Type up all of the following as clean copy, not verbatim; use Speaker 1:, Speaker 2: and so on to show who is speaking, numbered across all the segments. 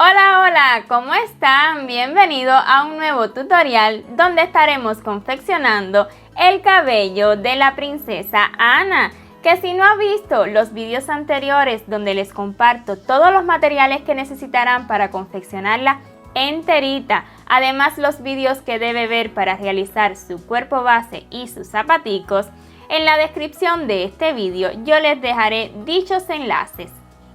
Speaker 1: Hola, hola, ¿cómo están? Bienvenido a un nuevo tutorial donde estaremos confeccionando el cabello de la princesa Ana. Que si no ha visto los vídeos anteriores donde les comparto todos los materiales que necesitarán para confeccionarla enterita, además los vídeos que debe ver para realizar su cuerpo base y sus zapaticos, en la descripción de este vídeo yo les dejaré dichos enlaces.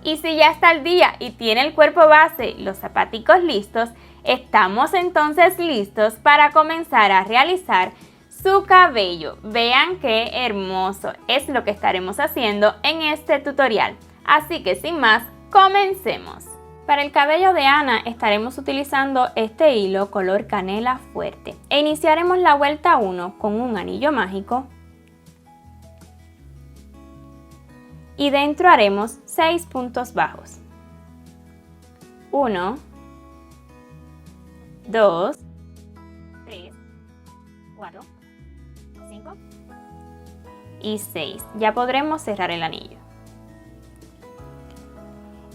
Speaker 1: Y si ya está al día y tiene el cuerpo base, los zapaticos listos, estamos entonces listos para comenzar a realizar su cabello. Vean qué hermoso es lo que estaremos haciendo en este tutorial. Así que sin más, comencemos. Para el cabello de Ana estaremos utilizando este hilo color canela fuerte. E iniciaremos la vuelta 1 con un anillo mágico. Y dentro haremos 6 puntos bajos. 1, 2, 3, 4, 5 y 6. Ya podremos cerrar el anillo.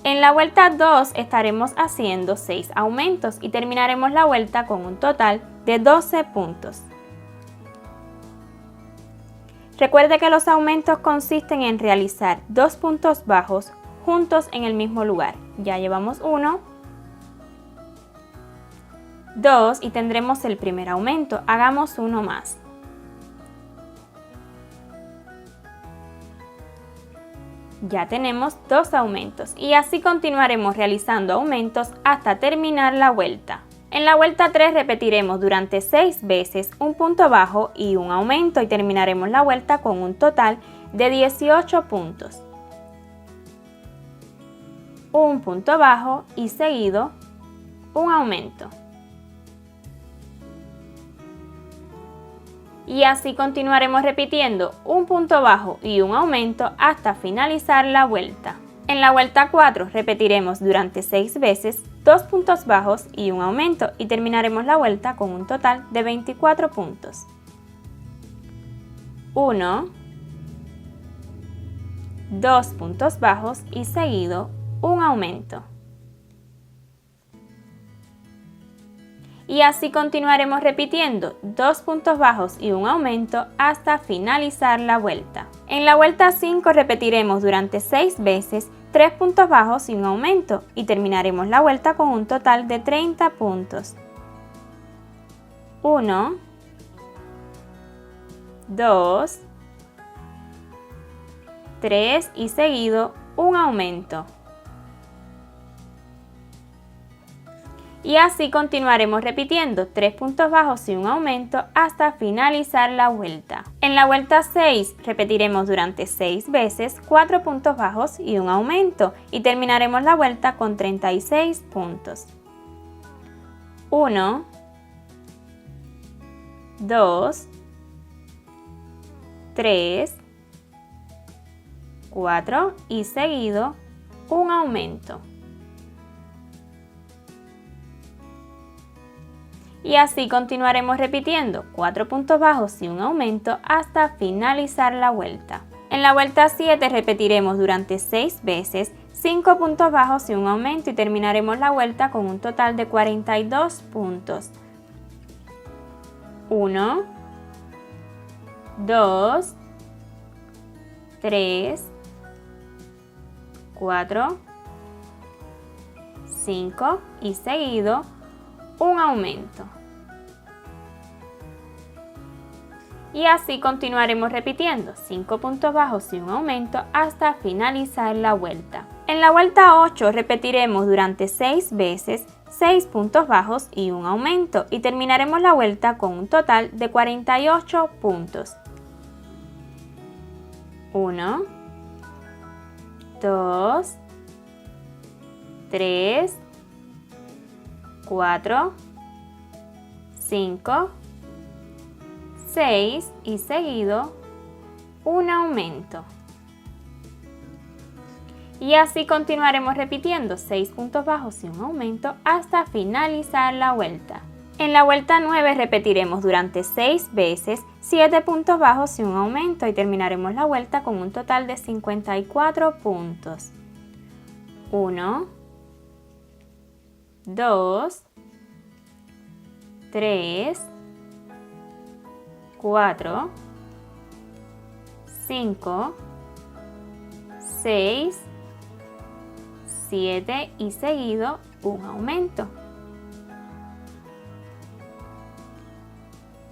Speaker 1: En la vuelta 2 estaremos haciendo 6 aumentos y terminaremos la vuelta con un total de 12 puntos. Recuerde que los aumentos consisten en realizar 2 puntos bajos juntos en el mismo lugar. Ya llevamos 1, 2 y tendremos el primer aumento. Hagamos uno más. Ya tenemos 2 aumentos y así continuaremos realizando aumentos hasta terminar la vuelta. En la vuelta 3 repetiremos durante 6 veces un punto bajo y un aumento y terminaremos la vuelta con un total de 18 puntos. Un punto bajo y seguido un aumento. Y así continuaremos repitiendo un punto bajo y un aumento hasta finalizar la vuelta. En la vuelta 4 repetiremos durante 6 veces 2 puntos bajos y un aumento y terminaremos la vuelta con un total de 24 puntos. 1, 2 puntos bajos y seguido un aumento. Y así continuaremos repitiendo 2 puntos bajos y un aumento hasta finalizar la vuelta. En la vuelta 5 repetiremos durante 6 veces 3 puntos bajos y un aumento y terminaremos la vuelta con un total de 30 puntos. 1, 2, 3 y seguido un aumento. Y así continuaremos repitiendo 3 puntos bajos y un aumento hasta finalizar la vuelta. En la vuelta 6 repetiremos durante 6 veces 4 puntos bajos y un aumento y terminaremos la vuelta con 36 puntos. 1, 2, 3, 4 y seguido un aumento. Y así continuaremos repitiendo 4 puntos bajos y un aumento hasta finalizar la vuelta. En la vuelta 7 repetiremos durante 6 veces 5 puntos bajos y un aumento y terminaremos la vuelta con un total de 42 puntos. 1, 2, 3, 4, 5 y seguido un aumento. Y así continuaremos repitiendo 5 puntos bajos y un aumento hasta finalizar la vuelta. En la vuelta 8 repetiremos durante 6 veces 6 puntos bajos y un aumento y terminaremos la vuelta con un total de 48 puntos. 1, 2, 3, 4, 5, 6 y seguido un aumento. Y así continuaremos repitiendo 6 puntos bajos y un aumento hasta finalizar la vuelta. En la vuelta 9 repetiremos durante 6 veces 7 puntos bajos y un aumento y terminaremos la vuelta con un total de 54 puntos. 1, 2, 3, 4, 5, 6, 7 y seguido un aumento.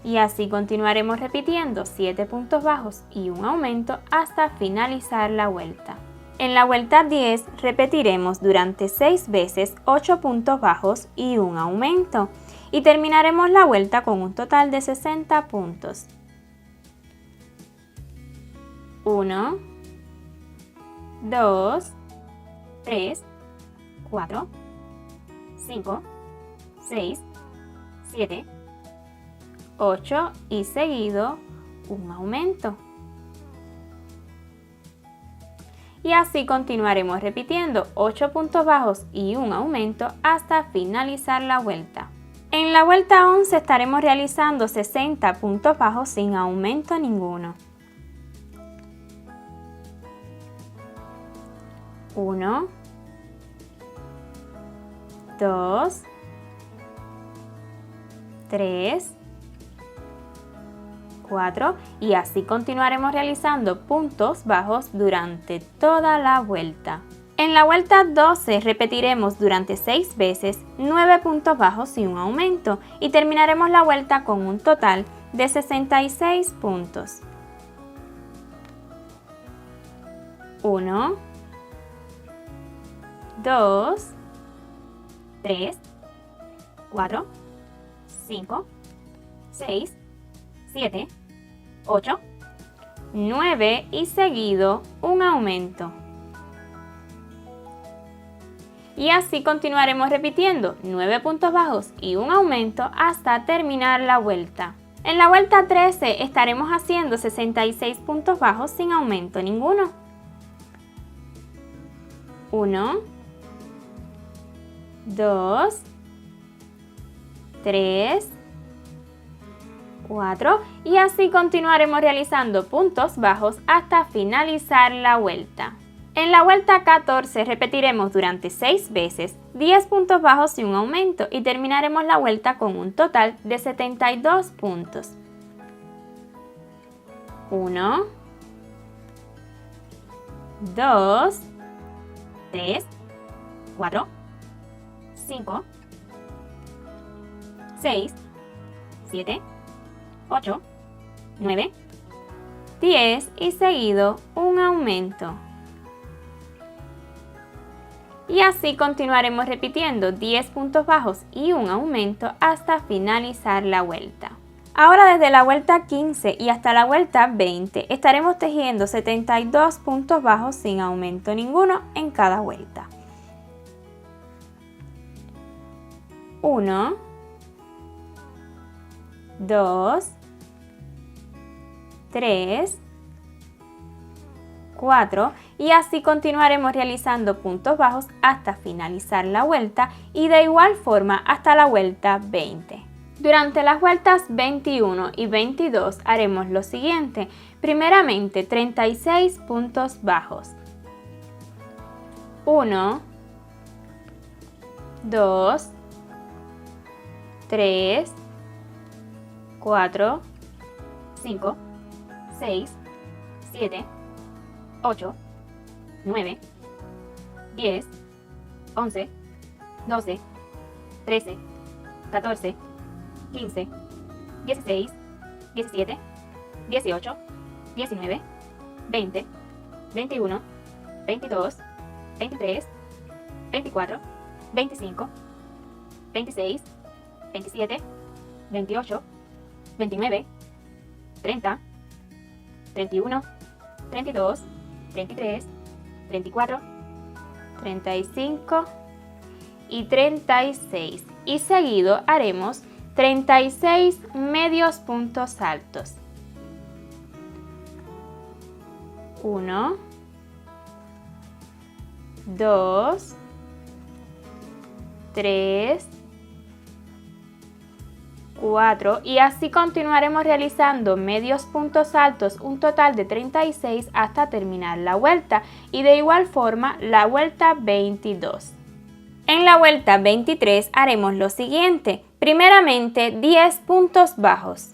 Speaker 1: Y así continuaremos repitiendo 7 puntos bajos y un aumento hasta finalizar la vuelta. En la vuelta 10 repetiremos durante 6 veces 8 puntos bajos y un aumento y terminaremos la vuelta con un total de 60 puntos. 1, 2, 3, 4, 5, 6, 7, 8 y seguido un aumento. Y así continuaremos repitiendo 8 puntos bajos y un aumento hasta finalizar la vuelta. En la vuelta 11 estaremos realizando 60 puntos bajos sin aumento ninguno. 1, 2, 3, 4 y así continuaremos realizando puntos bajos durante toda la vuelta. En la vuelta 12 repetiremos durante 6 veces 9 puntos bajos y un aumento y terminaremos la vuelta con un total de 66 puntos. 1, 2, 3, 4, 5, 6, 7, 8, 9 y seguido un aumento. Y así continuaremos repitiendo 9 puntos bajos y un aumento hasta terminar la vuelta. En la vuelta 13 estaremos haciendo 66 puntos bajos sin aumento ninguno. 1, 2, 3, 4 y así continuaremos realizando puntos bajos hasta finalizar la vuelta. En la vuelta 14 repetiremos durante 6 veces 10 puntos bajos y un aumento y terminaremos la vuelta con un total de 72 puntos. 1, 2, 3, 4, 5, 6, 7, 8, 9, 10 y seguido un aumento. Y así continuaremos repitiendo 10 puntos bajos y un aumento hasta finalizar la vuelta. Ahora desde la vuelta 15 y hasta la vuelta 20 estaremos tejiendo 72 puntos bajos sin aumento ninguno en cada vuelta. 1, 2, 3, 4 y así continuaremos realizando puntos bajos hasta finalizar la vuelta y de igual forma hasta la vuelta 20. Durante las vueltas 21 y 22 haremos lo siguiente. Primeramente 36 puntos bajos. 1, 2, 3, 4, 5, 6, 7, 8, 9, 10, 11, 12, 13, 14, 15, 16, 17, 18, 19, 20, 21, 22, 23, 24, 25, 26, 27, 28, 29, 30, 31, 32, 33, 34, 35 y 36 y seguido haremos 36 medios puntos altos. 1, 2, 3, 4 y así continuaremos realizando medios puntos altos, un total de 36 hasta terminar la vuelta y de igual forma la vuelta 22. En la vuelta 23 haremos lo siguiente. Primeramente 10 puntos bajos.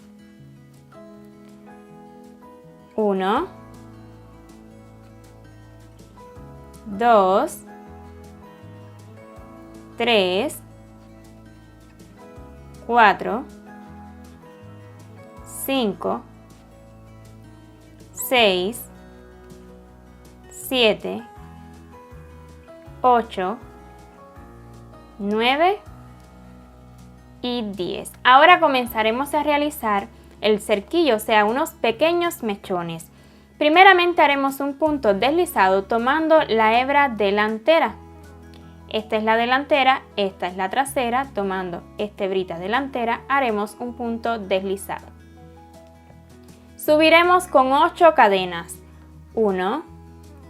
Speaker 1: 1, 2, 3, 4, 5, 6, 7, 8, 9 y 10. Ahora comenzaremos a realizar el cerquillo, o sea, unos pequeños mechones. Primeramente haremos un punto deslizado tomando la hebra delantera. Esta es la delantera, esta es la trasera. Tomando esta hebrita delantera haremos un punto deslizado. Subiremos con 8 cadenas. 1,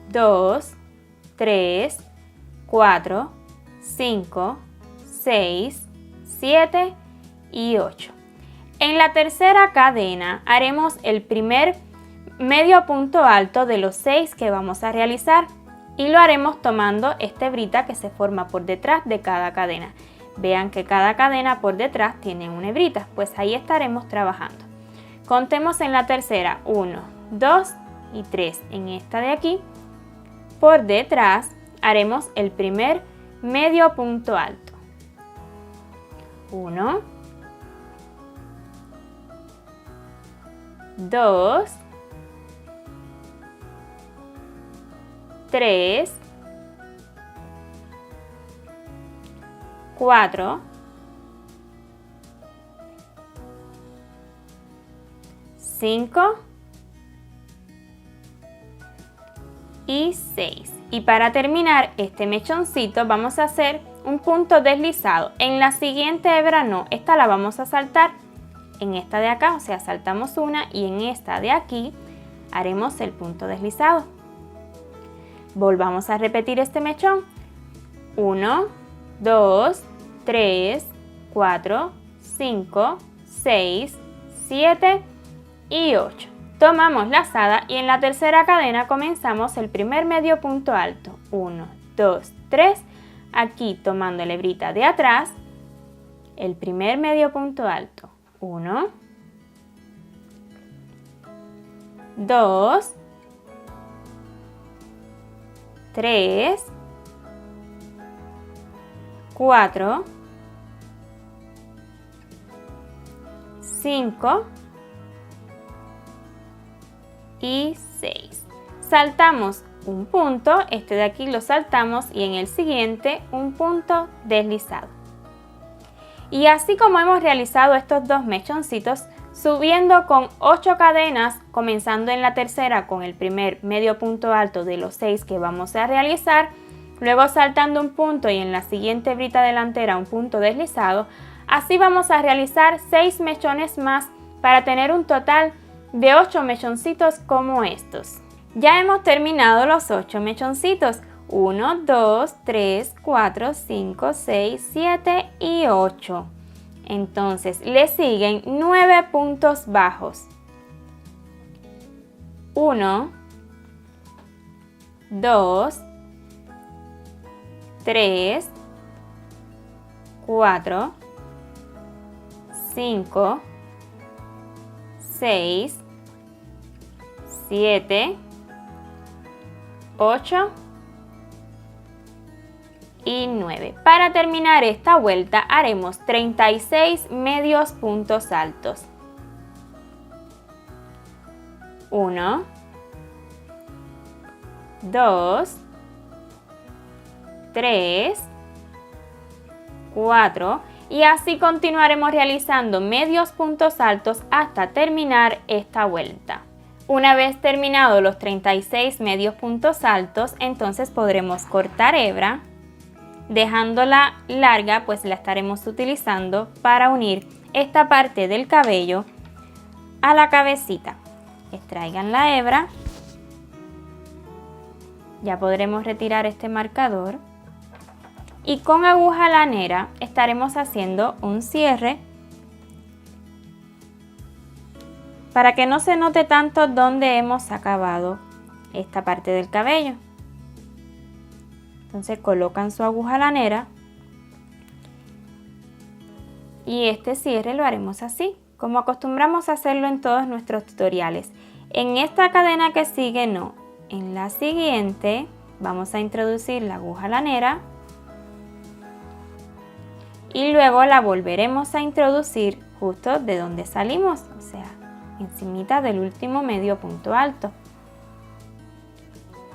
Speaker 1: 2, 3, 4, 5, 6, 7 y 8. En la tercera cadena haremos el primer medio punto alto de los 6 que vamos a realizar y lo haremos tomando esta hebrita que se forma por detrás de cada cadena. Vean que cada cadena por detrás tiene una hebrita, pues ahí estaremos trabajando. Contemos en la tercera 1, 2 y 3. En esta de aquí, por detrás, haremos el primer medio punto alto. 1, 2, 3, 4, 5 y 6. Y para terminar este mechoncito vamos a hacer un punto deslizado. En la siguiente hebra no, esta la vamos a saltar. En esta de acá, o sea, saltamos una y en esta de aquí haremos el punto deslizado. Volvamos a repetir este mechón. 1, 2, 3, 4, 5, 6, 7 y 8. Tomamos lazada y en la tercera cadena comenzamos el primer medio punto alto. 1, 2, 3. Aquí tomando la hebrita de atrás, el primer medio punto alto. 1, 2, 3, 4, 5 y 6. Saltamos un punto, este de aquí lo saltamos y en el siguiente un punto deslizado. Y así como hemos realizado estos dos mechoncitos, subiendo con 8 cadenas, comenzando en la tercera con el primer medio punto alto de los 6 que vamos a realizar, luego saltando un punto y en la siguiente hebrita delantera un punto deslizado, así vamos a realizar 6 mechones más para tener un total de 8 mechoncitos como estos. Ya hemos terminado los 8 mechoncitos. 1, 2, 3, 4, 5, 6, 7 y 8. Entonces le siguen 9 puntos bajos. 1, 2, 3, 4, 5, 6, 7, 8 y 9. Para terminar esta vuelta haremos 36 medios puntos altos. 1, 2, 3, 4 y así continuaremos realizando medios puntos altos hasta terminar esta vuelta. Una vez terminados los 36 medios puntos altos, entonces podremos cortar hebra. Dejándola larga, pues la estaremos utilizando para unir esta parte del cabello a la cabecita. Extraigan la hebra. Ya podremos retirar este marcador. Y con aguja lanera estaremos haciendo un cierre para que no se note tanto donde hemos acabado esta parte del cabello. Entonces colocan su aguja lanera Y este cierre lo haremos así, como acostumbramos a hacerlo en todos nuestros tutoriales. En esta cadena que sigue no, en la siguiente vamos a introducir la aguja lanera y luego la volveremos a introducir justo de donde salimos, o sea, encimita del último medio punto alto.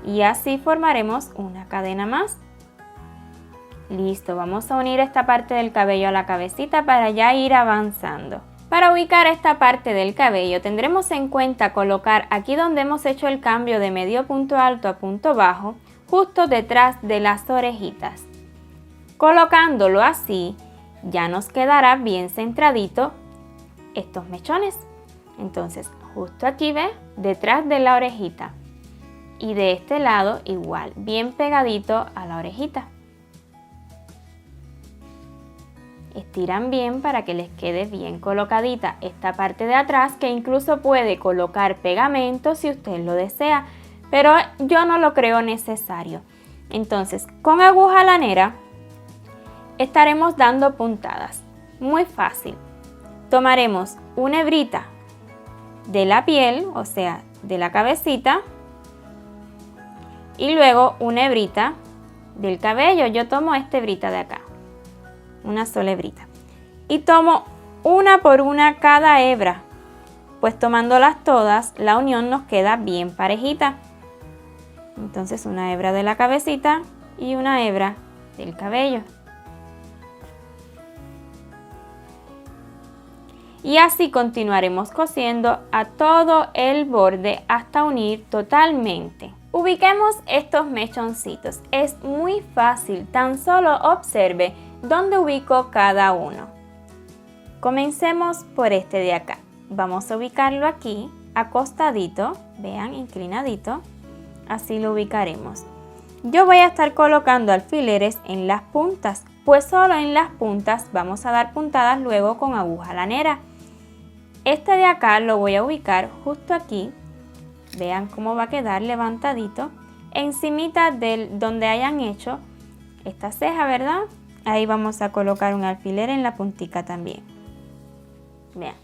Speaker 1: Y así formaremos una cadena más. Listo, vamos a unir esta parte del cabello a la cabecita para ya ir avanzando. Para ubicar esta parte del cabello tendremos en cuenta colocar aquí donde hemos hecho el cambio de medio punto alto a punto bajo, justo detrás de las orejitas. Colocándolo así, ya nos quedará bien centradito estos mechones. Entonces, justo aquí ve, detrás de la orejita. Y de este lado igual, bien pegadito a la orejita. Estiran bien para que les quede bien colocadita esta parte de atrás, que incluso puede colocar pegamento si usted lo desea, pero yo no lo creo necesario. Entonces, con aguja lanera estaremos dando puntadas. Muy fácil. Tomaremos una hebrita de la piel, o sea, de la cabecita, y luego una hebrita del cabello. Yo tomo esta hebrita de acá, una sola hebrita, y tomo una por una cada hebra, pues tomándolas todas la unión nos queda bien parejita. Entonces una hebra de la cabecita y una hebra del cabello, y así continuaremos cosiendo a todo el borde hasta unir totalmente. Ubiquemos estos mechoncitos. Es muy fácil, tan solo observe dónde ubico cada uno. Comencemos por este de acá. Vamos a ubicarlo aquí, acostadito, vean, inclinadito. Así lo ubicaremos. Yo voy a estar colocando alfileres en las puntas, pues solo en las puntas vamos a dar puntadas luego con aguja lanera. Este de acá lo voy a ubicar justo aquí. Vean cómo va a quedar levantadito, encimita del donde hayan hecho esta ceja, ¿verdad? Ahí vamos a colocar un alfiler en la puntica también. Vean.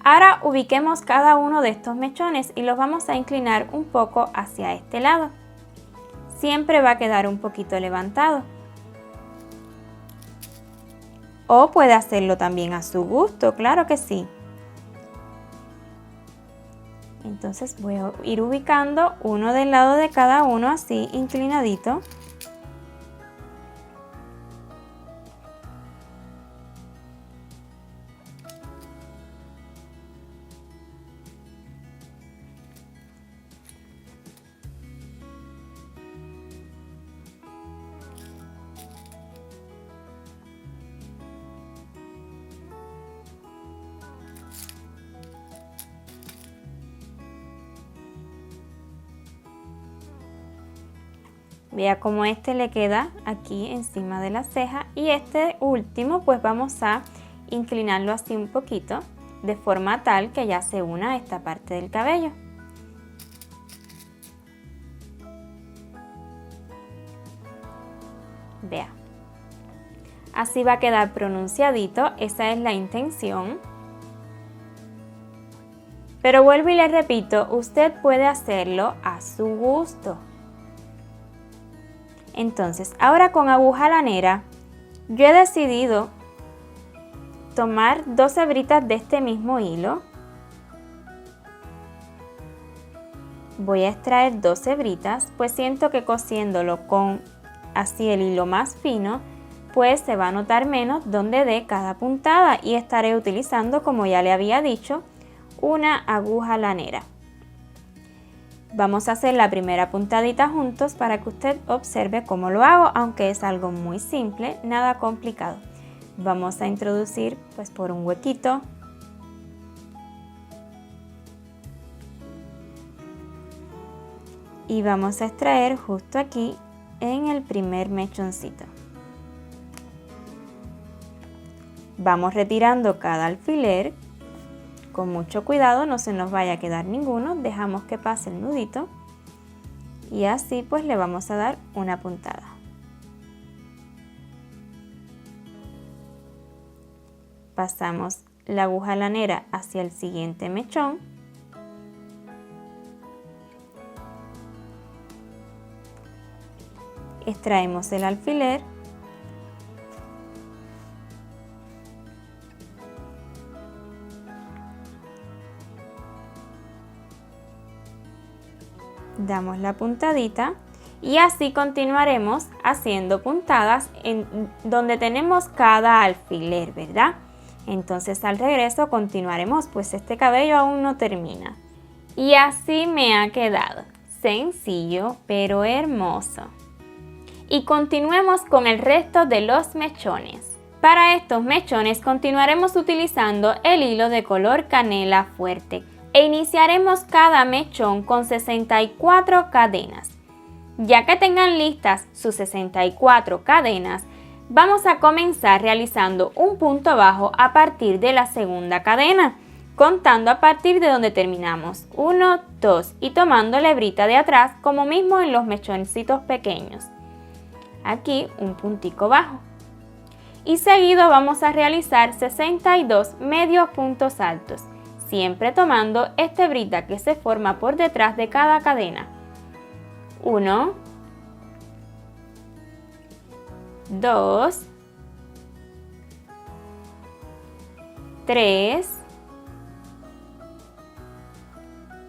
Speaker 1: Ahora ubiquemos cada uno de estos mechones y los vamos a inclinar un poco hacia este lado. Siempre va a quedar un poquito levantado. O puede hacerlo también a su gusto, claro que sí. Entonces voy a ir ubicando uno del lado de cada uno así inclinadito. Vea cómo este le queda aquí encima de la ceja, y este último pues vamos a inclinarlo así un poquito de forma tal que ya se una a esta parte del cabello. Vea, así va a quedar pronunciadito, esa es la intención. Pero vuelvo y le repito, usted puede hacerlo a su gusto. Entonces, ahora con aguja lanera, yo he decidido tomar 2 hebritas de este mismo hilo. Voy a extraer 2 hebritas, pues siento que cosiéndolo con así el hilo más fino, pues se va a notar menos donde dé cada puntada, y estaré utilizando, como ya le había dicho, una aguja lanera. Vamos a hacer la primera puntadita juntos para que usted observe cómo lo hago, aunque es algo muy simple, nada complicado. Vamos a introducir pues por un huequito. Y vamos a extraer justo aquí en el primer mechoncito. Vamos retirando cada alfiler. Con mucho cuidado, no se nos vaya a quedar ninguno, dejamos que pase el nudito y así pues le vamos a dar una puntada. pasamos la aguja lanera hacia el siguiente mechón. Extraemos el alfiler. Damos la puntadita y así continuaremos haciendo puntadas en donde tenemos cada alfiler, ¿verdad? Entonces al regreso continuaremos, pues este cabello aún no termina. Y así me ha quedado, sencillo pero hermoso. Y continuemos con el resto de los mechones. Para estos mechones continuaremos utilizando el hilo de color canela fuerte e iniciaremos cada mechón con 64 cadenas. Ya que tengan listas sus 64 cadenas, vamos a comenzar realizando un punto bajo a partir de la segunda cadena, contando a partir de donde terminamos 1, 2 y tomando la hebrita de atrás como mismo en los mechoncitos pequeños. Aquí un puntico bajo. Y seguido vamos a realizar 62 medios puntos altos, siempre tomando esta hebrita que se forma por detrás de cada cadena. 1, 2, 3,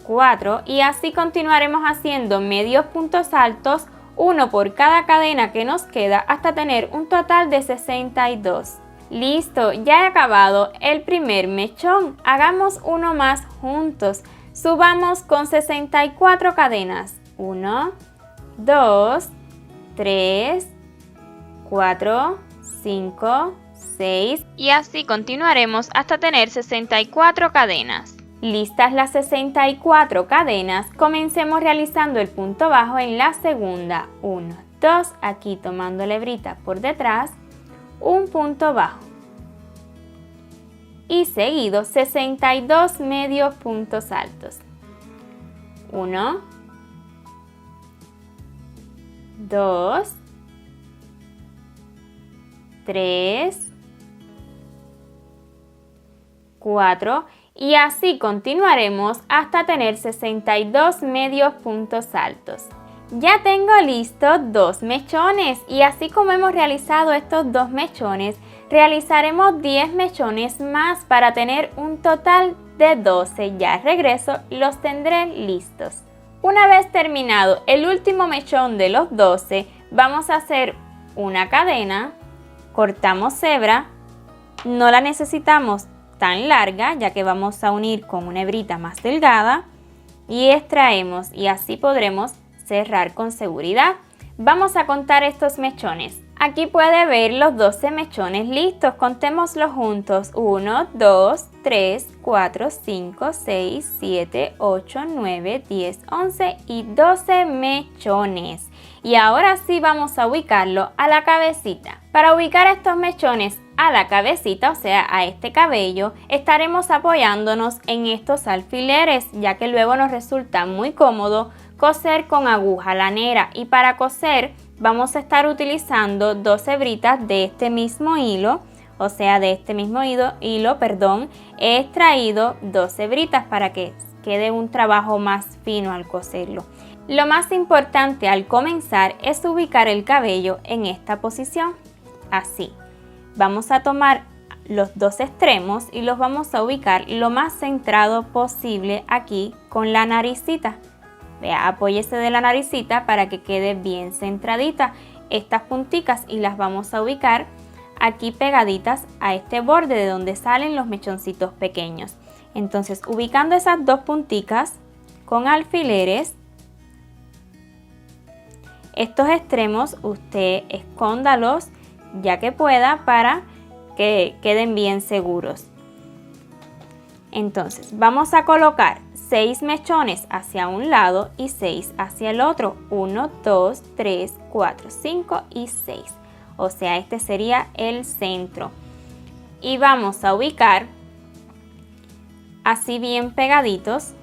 Speaker 1: 4 y así continuaremos haciendo medios puntos altos, uno por cada cadena que nos queda hasta tener un total de 62. Listo, ya he acabado el primer mechón. Hagamos uno más juntos. Subamos con 64 cadenas. 1, 2, 3, 4, 5, 6 y así continuaremos hasta tener 64 cadenas. Listas las 64 cadenas, comencemos realizando el punto bajo en la segunda. 1, 2, aquí tomando la hebrita por detrás, un punto bajo. Y seguido 62 medios puntos altos. 1, 2, 3, 4 y así continuaremos hasta tener 62 medios puntos altos. Ya tengo listos 2 mechones y así como hemos realizado estos 2 mechones, realizaremos 10 mechones más para tener un total de 12. Ya al regreso los tendré listos. Una vez terminado el último mechón de los 12, vamos a hacer una cadena, cortamos hebra, no la necesitamos tan larga ya que vamos a unir con una hebrita más delgada y extraemos y así podremos cerrar con seguridad. Vamos a contar estos mechones. Aquí puede ver los 12 mechones listos, contémoslos juntos. 1, 2, 3, 4, 5, 6, 7, 8, 9, 10, 11 y 12 mechones. Y ahora sí vamos a ubicarlo a la cabecita. Para ubicar estos mechones a la cabecita, o sea a este cabello, estaremos apoyándonos en estos alfileres, ya que luego nos resulta muy cómodo coser con aguja lanera y para coser vamos a estar utilizando 2 hebritas de este mismo hilo, o sea de este mismo hilo, he extraído 2 hebritas para que quede un trabajo más fino al coserlo. Lo más importante al comenzar es ubicar el cabello en esta posición, así. Vamos a tomar los 2 extremos y los vamos a ubicar lo más centrado posible aquí con la naricita. Vea, apóyese de la naricita para que quede bien centradita estas punticas y las vamos a ubicar aquí pegaditas a este borde de donde salen los mechoncitos pequeños. Entonces, ubicando esas 2 punticas con alfileres, estos extremos usted escóndalos ya que pueda para que queden bien seguros. Entonces vamos a colocar 6 mechones hacia un lado y 6 hacia el otro. 1, 2, 3, 4, 5 y 6. O sea, este sería el centro. Y vamos a ubicar así bien pegaditos,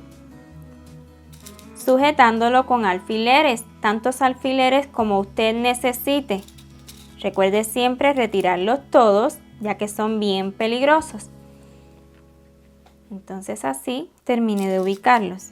Speaker 1: sujetándolo con alfileres, tantos alfileres como usted necesite. Recuerde siempre retirarlos todos ya que son bien peligrosos. Entonces así terminé de ubicarlos.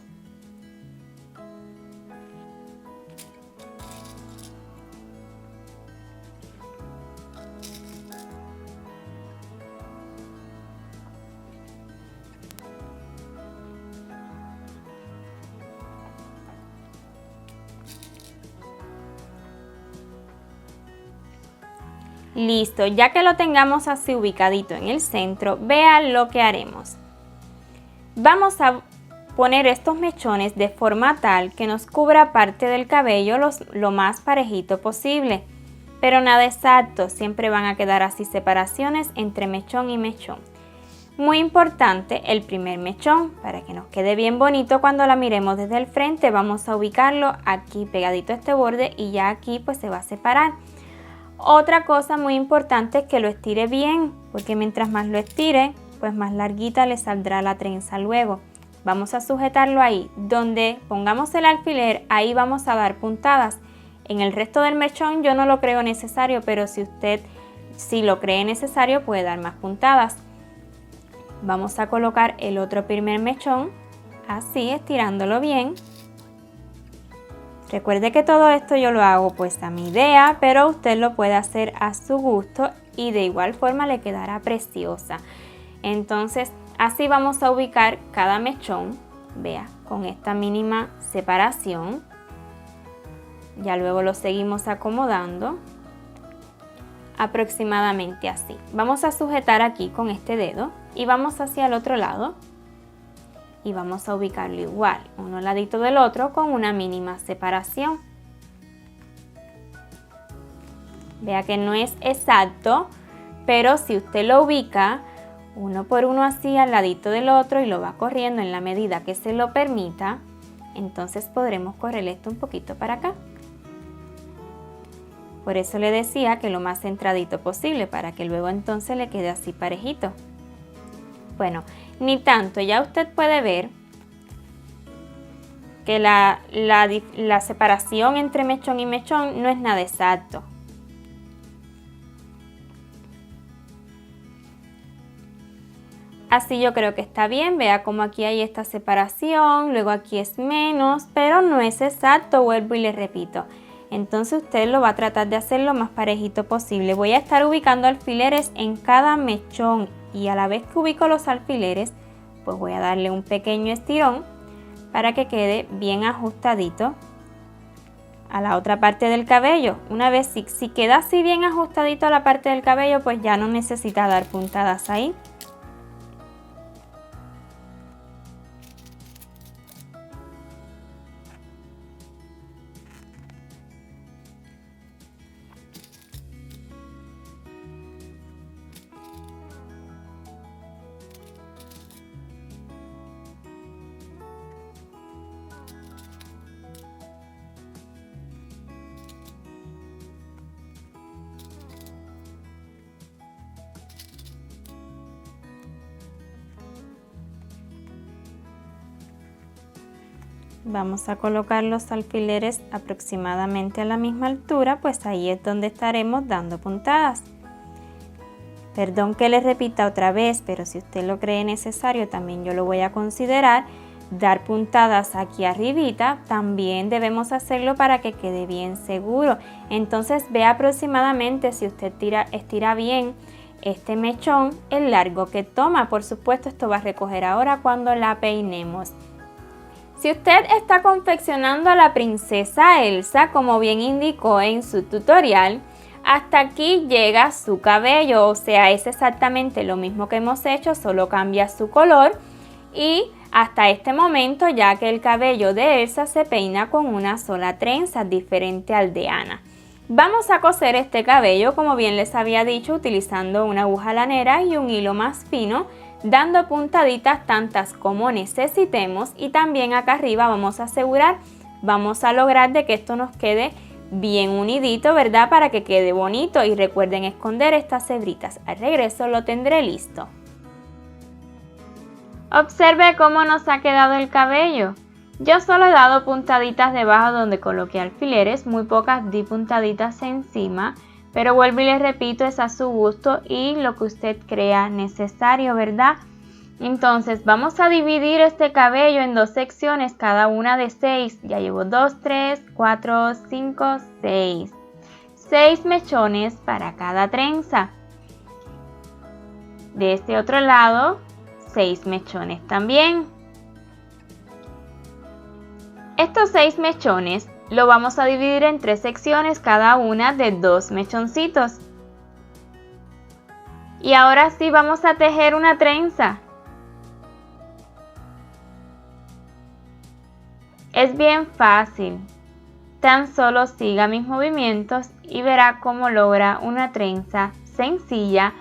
Speaker 1: Listo, ya que lo tengamos así ubicadito en el centro, vean lo que haremos. Vamos a poner estos mechones de forma tal que nos cubra parte del cabello lo más parejito posible, pero nada exacto, siempre van a quedar así separaciones entre mechón y mechón. Muy importante el primer mechón, para que nos quede bien bonito cuando la miremos desde el frente, vamos a ubicarlo aquí pegadito a este borde y ya aquí pues se va a separar. Otra cosa muy importante es que lo estire bien, porque mientras más lo estire, pues más larguita le saldrá la trenza luego. Vamos a sujetarlo ahí, donde pongamos el alfiler, ahí vamos a dar puntadas. En el resto del mechón yo no lo creo necesario, pero si usted sí lo cree necesario puede dar más puntadas. Vamos a colocar el otro primer mechón, así estirándolo bien. Recuerde que todo esto yo lo hago pues a mi idea, pero usted lo puede hacer a su gusto y de igual forma le quedará preciosa. Entonces así vamos a ubicar cada mechón, vea, con esta mínima separación. Ya luego lo seguimos acomodando aproximadamente así. Vamos a sujetar aquí con este dedo y vamos hacia el otro lado. Y vamos a ubicarlo igual, uno al ladito del otro con una mínima separación. Vea que no es exacto, pero si usted lo ubica uno por uno así al ladito del otro y lo va corriendo en la medida que se lo permita, entonces podremos correr esto un poquito para acá. Por eso le decía que lo más centradito posible, para que luego entonces le quede así parejito. Bueno, ni tanto, ya usted puede ver que la separación entre mechón y mechón no es nada exacto. Así yo creo que está bien, vea como aquí hay esta separación, luego aquí es menos, pero no es exacto, vuelvo y le repito. Entonces usted lo va a tratar de hacer lo más parejito posible. Voy a estar ubicando alfileres en cada mechón y a la vez que ubico los alfileres, pues voy a darle un pequeño estirón para que quede bien ajustadito a la otra parte del cabello. Una vez si queda así bien ajustadito a la parte del cabello, pues ya no necesita dar puntadas ahí. Vamos a colocar los alfileres aproximadamente a la misma altura, pues ahí es donde estaremos dando puntadas. Perdón que les repita otra vez, pero si usted lo cree necesario, también yo lo voy a considerar. Dar puntadas aquí arribita, también debemos hacerlo para que quede bien seguro. Entonces ve aproximadamente, si usted estira bien este mechón, el largo que toma. Por supuesto, esto va a recoger ahora cuando la peinemos. Si usted está confeccionando a la princesa Elsa, como bien indicó en su tutorial, hasta aquí llega su cabello, o sea, es exactamente lo mismo que hemos hecho, solo cambia su color y hasta este momento ya que el cabello de Elsa se peina con una sola trenza, diferente al de Ana. Vamos a coser este cabello, como bien les había dicho, utilizando una aguja lanera y un hilo más fino, dando puntaditas tantas como necesitemos y también acá arriba vamos a lograr de que esto nos quede bien unidito, ¿verdad? Para que quede bonito y recuerden esconder estas hebritas. Al regreso lo tendré listo. Observe cómo nos ha quedado el cabello. Yo solo he dado puntaditas debajo donde coloqué alfileres, muy pocas di puntaditas encima, Pero vuelvo y les repito, es a su gusto y lo que usted crea necesario, ¿verdad? Entonces vamos a dividir este cabello en 2 secciones, cada una de 6. Ya llevo 2, 3, 4, 5, 6. 6 mechones para cada trenza. De este otro lado, 6 mechones también. Estos 6 mechones lo vamos a dividir en 3 secciones, cada una de 2 mechoncitos. Y ahora sí vamos a tejer una trenza. Es bien fácil, tan solo siga mis movimientos y verá cómo logra una trenza sencilla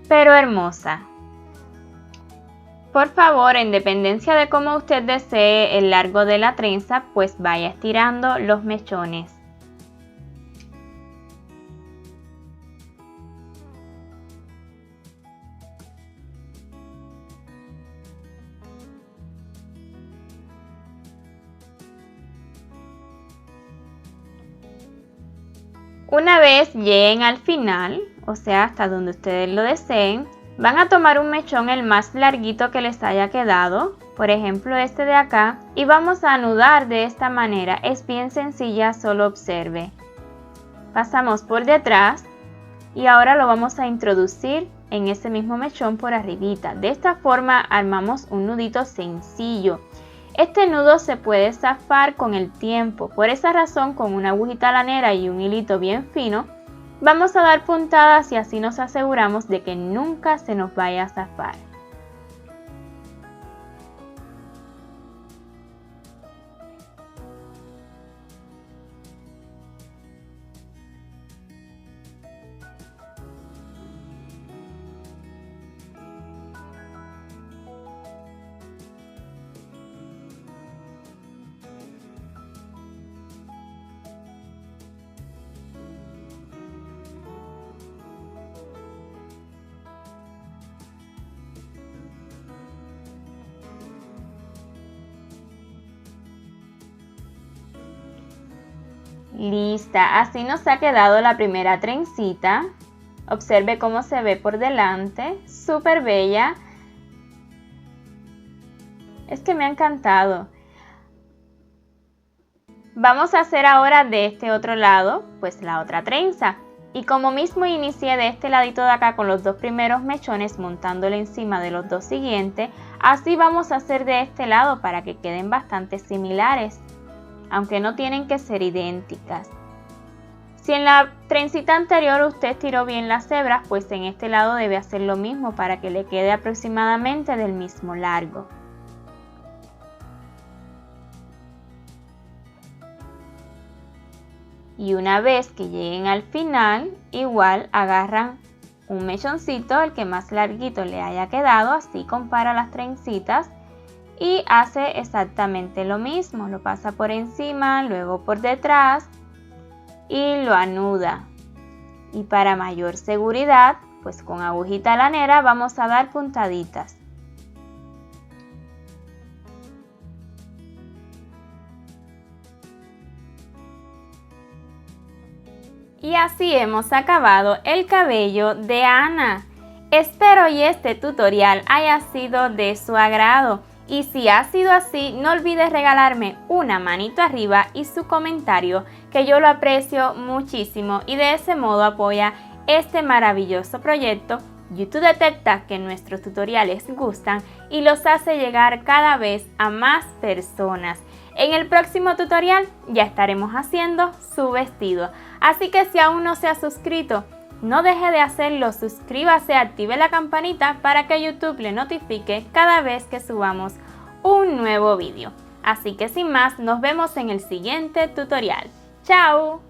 Speaker 1: pero hermosa. Por favor, en dependencia de cómo usted desee el largo de la trenza, pues vaya estirando los mechones. Una vez lleguen al final, o sea, hasta donde ustedes lo deseen, van a tomar un mechón el más larguito que les haya quedado, por ejemplo este de acá, y vamos a anudar de esta manera. Es bien sencilla, solo observe. Pasamos por detrás y ahora lo vamos a introducir en ese mismo mechón por arribita. De esta forma armamos un nudito sencillo. Este nudo se puede zafar con el tiempo, por esa razón con una agujita lanera y un hilito bien fino, vamos a dar puntadas y así nos aseguramos de que nunca se nos vaya a zafar. Lista, así nos ha quedado la primera trencita. Observe cómo se ve por delante, súper bella. Es que me ha encantado. Vamos a hacer ahora de este otro lado, pues la otra trenza. Y como mismo inicié de este ladito de acá con los 2 primeros mechones montándole encima de los 2 siguientes, así vamos a hacer de este lado para que queden bastante similares, aunque no tienen que ser idénticas. Si en la trencita anterior usted estiró bien las hebras, pues en este lado debe hacer lo mismo para que le quede aproximadamente del mismo largo. Y una vez que lleguen al final, igual agarran un mechoncito, el que más larguito le haya quedado, así compara las trencitas y hace exactamente lo mismo. Lo pasa por encima, luego por detrás y lo anuda. Y para mayor seguridad, pues con agujita lanera vamos a dar puntaditas. Y así hemos acabado el cabello de Ana. Espero y este tutorial haya sido de su agrado. Y si ha sido así, no olvides regalarme una manito arriba y su comentario, que yo lo aprecio muchísimo y de ese modo apoya este maravilloso proyecto. YouTube detecta que nuestros tutoriales gustan y los hace llegar cada vez a más personas. En el próximo tutorial ya estaremos haciendo su vestido, así que si aún no se ha suscrito, no deje de hacerlo, suscríbase, active la campanita para que YouTube le notifique cada vez que subamos un nuevo vídeo. Así que sin más, nos vemos en el siguiente tutorial. ¡Chao!